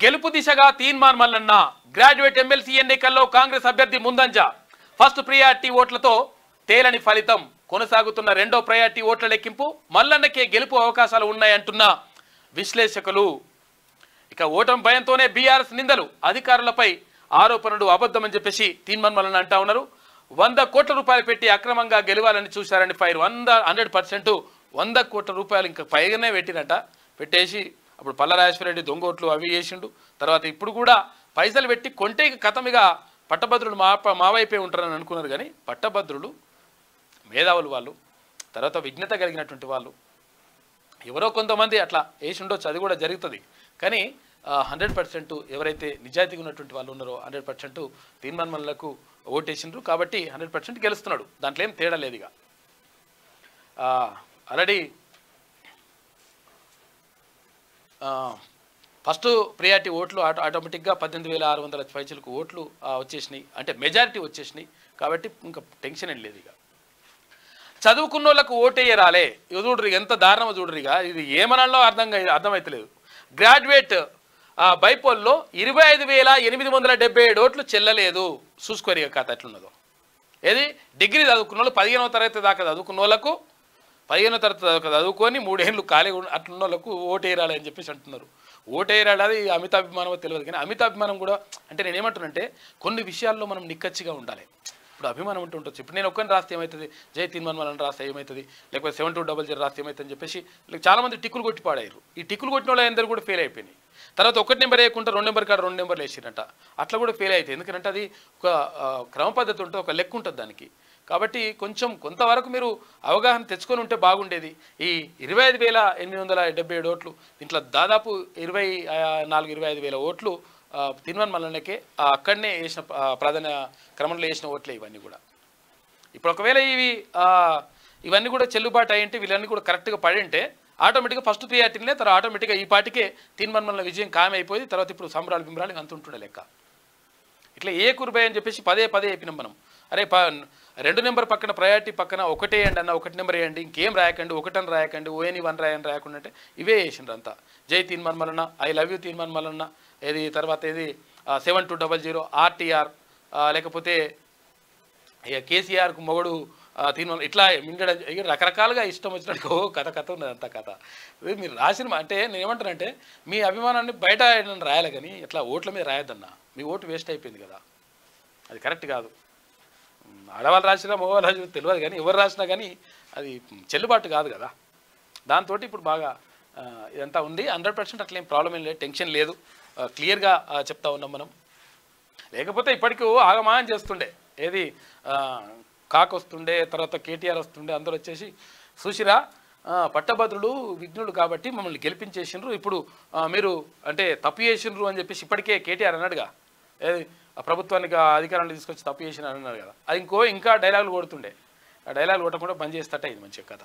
గెలుపు దిశగా Teenmar Mallanna graduate MLC ఎన్నికల్లో కాంగ్రెస్ అభ్యర్థి ముందంజ ఫస్ట్ ప్రియారిటీ ఓట్లతో తేలని ఫలితం కొనసాగుతున్న రెండో ప్రయారిటీ ఓట్ల లెక్కింపు మల్లన్నకే గెలుపు అవకాశాలు ఉన్నాయంటున్న విశ్లేషకులు ఇక ఓటమి భయంతోనే బీఆర్ఎస్ నిందలు అధికారులపై ఆరోపణలు అబద్ధమని చెప్పేసి తీన్మార్ మల్లన్న అంటా ఉన్నారు 100 కోట్ల రూపాయలు పెట్టి అక్రమంగా గెలవాలని చూశారని ఫైర్ 100% 100 కోట్ల రూపాయలు ఇంకా పైగానే పెట్టినట పెట్టేసి అప్పుడు పల్లరాజేశ్వరరెడ్డి దొంగోట్లు అవి చేసిండు తర్వాత ఇప్పుడు కూడా పైసలు పెట్టి కొంటే కథమిగా పట్టభద్రులు మా వైపే ఉంటారని అనుకున్నారు కానీ పట్టభద్రులు మేధావులు వాళ్ళు తర్వాత విజ్ఞత కలిగినటువంటి వాళ్ళు ఎవరో కొంతమంది అట్లా వేసి ఉండొచ్చు అది కూడా జరుగుతుంది కానీ 100% ఎవరైతే నిజాయితీగా ఉన్నటువంటి వాళ్ళు ఉన్నారో 100% తీన్మార్ మల్లన్నకు ఓటేసిండ్రు కాబట్టి 100% గెలుస్తున్నాడు దాంట్లో ఏం తేడా లేదు ఇక ఆల్రెడీ ఫస్ట్ ప్రియారిటీ ఓట్లు ఆటోమేటిక్గా 18,600 పైచలకు ఓట్లు వచ్చేసినాయి అంటే మెజారిటీ వచ్చేసినాయి కాబట్టి ఇంకా టెన్షన్ ఏం లేదు ఇక చదువుకున్న వాళ్ళకు ఓటేయరాలే ఇక చూడరు ఎంత దారుణమో చూడరు ఇక ఇది ఏమనాలో అర్థమవుతలేదు గ్రాడ్యుయేట్ బైపోల్లో 25,877 ఓట్లు చెల్లలేదు చూసుకోరు ఇక కథ ఎట్లున్నదో ఏది డిగ్రీ చదువుకున్న వాళ్ళు 15వ తరగతి దాకా చదువుకున్న వాళ్ళకు 15వ తరగతి దాకా చదువుకొని 3 ఏళ్ళు ఖాళీ అట్లున్న వాళ్ళకు ఓటేయరాలి అని చెప్పేసి అంటున్నారు ఓటేయరాలి అది అమితాభిమానమో తెలియదు కానీ అమితాభిమానం కూడా అంటే నేనేమంటున్నానంటే కొన్ని విషయాల్లో మనం నిక్కచ్చిగా ఉండాలి ఇప్పుడు అభిమానం ఉంటూ ఉంటుంది ఇప్పుడు నేను ఒక్కరిని రాస్తే ఏమవుతుంది జై తీన్మార్ మల్లన్న రాస్తే ఏమవుతుంది లేకపోతే 7200 రాస్తే ఏమవుతుందని చెప్పేసి చాలామంది టిక్కులు కొట్టి పాడారు ఈ టిక్కులు కొట్టిన వాళ్ళు అందరూ కూడా ఫెయిల్ అయిపోయినాయి తర్వాత 1 నెంబర్ వేయకుండా 2 నెంబర్ కాడ 2 నెంబర్లు వేసిరంట అట్లా కూడా ఫెయిల్ అవుతాయి ఎందుకంటే అది ఒక క్రమ పద్ధతి ఉంటుంది ఒక లెక్క ఉంటుంది దానికి కాబట్టి కొంతవరకు మీరు అవగాహన తెచ్చుకొని ఉంటే బాగుండేది ఈ 25,877 ఓట్లు దీంట్లో దాదాపు 24,000-25,000 ఓట్లు తీన్మార్ మల్లన్నకే అక్కడనే వేసిన ప్రాధాన్య క్రమంలో వేసిన ఓట్లే ఇవన్నీ కూడా ఇప్పుడు ఒకవేళ ఇవన్నీ కూడా చెల్లుబాటు అయ్యింటే వీళ్ళన్నీ కూడా కరెక్ట్గా పడి ఉంటే ఆటోమేటిక్గా ఫస్ట్ ప్రియారిటీనే తర్వాత ఆటోమేటిక్గా ఈ పార్టీకే తీన్మార్ మల్లన్న విజయం ఖాయమైపోయింది తర్వాత ఇప్పుడు సంబరాలు బింబరాలు అంత ఉంటుండే లెక్క ఇట్లా ఏ కురుబాయ్ అని చెప్పేసి పదే చెప్పినాం మనం అరే 2 నెంబర్ పక్కన ప్రయారిటీ పక్కన ఒకటే వేయండి అన్న 1 నెంబర్ వేయండి ఇంకేం రాయకండి 1 అని రాయకండి ఓఎని 1 రాయని రాయకుండా అంటే ఇవే వేసిండ్రు అంతా జై Teenmaar Mallanna I love you Teenmaar Mallanna ఏది తర్వాత ఏది 7200 ఆర్టీఆర్ లేకపోతే కేసీఆర్కు మొగడు తీన్మార్ ఇట్లా మింగడం రకరకాలుగా ఇష్టం వచ్చినట్టు కథ ఉన్నది అంత కథ మీరు రాసిన అంటే నేను ఏమంటానంటే మీ అభిమానాన్ని బయట రాయాలి కానీ ఇట్లా ఓట్ల మీద రాయొద్దన్నా మీ ఓటు వేస్ట్ అయిపోయింది కదా అది కరెక్ట్ కాదు ఆడవాళ్ళు రాసినా మగవాళ్ళు రాసినా తెలియదు కానీ ఎవరు రాసినా కానీ అది చెల్లుబాటు కాదు కదా దాంతో ఇప్పుడు బాగా ఇదంతా ఉంది 100% అట్లా ఏం ప్రాబ్లం ఏం లేదు టెన్షన్ లేదు క్లియర్గా చెప్తా ఉన్నాం మనం లేకపోతే ఇప్పటికీ ఆగమానం చేస్తుండే ఏది కాక్ వస్తుండే తర్వాత కేటీఆర్ వస్తుండే అందరూ వచ్చేసి చూసిరా పట్టభద్రులు విఘ్నులు కాబట్టి మమ్మల్ని గెలిపించేసిండ్రు ఇప్పుడు మీరు అంటే తప్పు చేసిండ్రు అని చెప్పేసి ఇప్పటికే కేటీఆర్ అన్నాడుగా ఏది ప్రభుత్వానికి అధికారాన్ని తీసుకొచ్చి తప్పు చేసిన అన్నారు కదా అది ఇంకా డైలాగులు కొడుతుండే ఆ డైలాగులు కొట్టకుండా బంద్ చేస్తట ఇది మంచి కథ